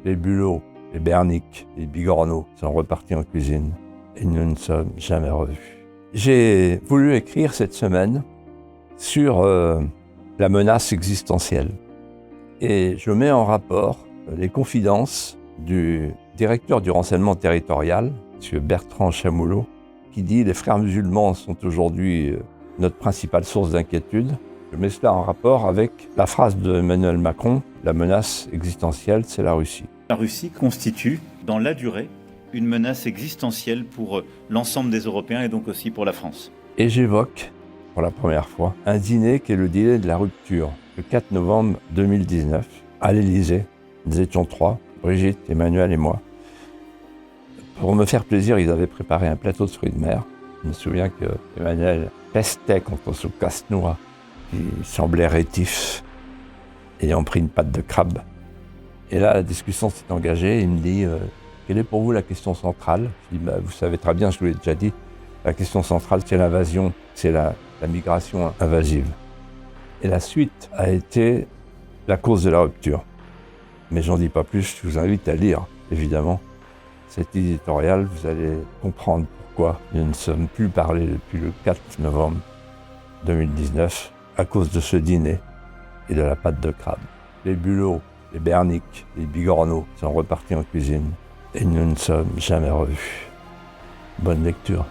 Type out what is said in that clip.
Les bulots, les berniques, les bigorneaux sont repartis en cuisine et nous ne sommes jamais revus. J'ai voulu écrire cette semaine sur la menace existentielle. Et je mets en rapport les confidences du directeur du renseignement territorial, M. Bertrand Chamoulot, qui dit « Les frères musulmans sont aujourd'hui notre principale source d'inquiétude ». Je mets cela en rapport avec la phrase d'Emmanuel Macron « La menace existentielle, c'est la Russie ». La Russie constitue, dans la durée, une menace existentielle pour l'ensemble des Européens et donc aussi pour la France. Et j'évoque, pour la première fois, un dîner qui est le dîner de la rupture, le 4 novembre 2019, à l'Élysée. Nous étions 3, Brigitte, Emmanuel et moi. Pour me faire plaisir, ils avaient préparé un plateau de fruits de mer. Je me souviens que Emmanuel pestait contre ce casse-noix qui semblait rétif, ayant pris une pâte de crabe. Et là, la discussion s'est engagée. Il me dit quelle est pour vous la question centrale ? Je dis vous savez très bien, je vous l'ai déjà dit, la question centrale, c'est l'invasion, c'est la migration invasive. Et la suite a été la cause de la rupture. Mais j'en dis pas plus, je vous invite à lire, évidemment, cet éditorial. Vous allez comprendre pourquoi nous ne sommes plus parlé depuis le 4 novembre 2019 à cause de ce dîner et de la pâte de crabe. Les bulots, les berniques, les bigorneaux sont repartis en cuisine et nous ne sommes jamais revus. Bonne lecture.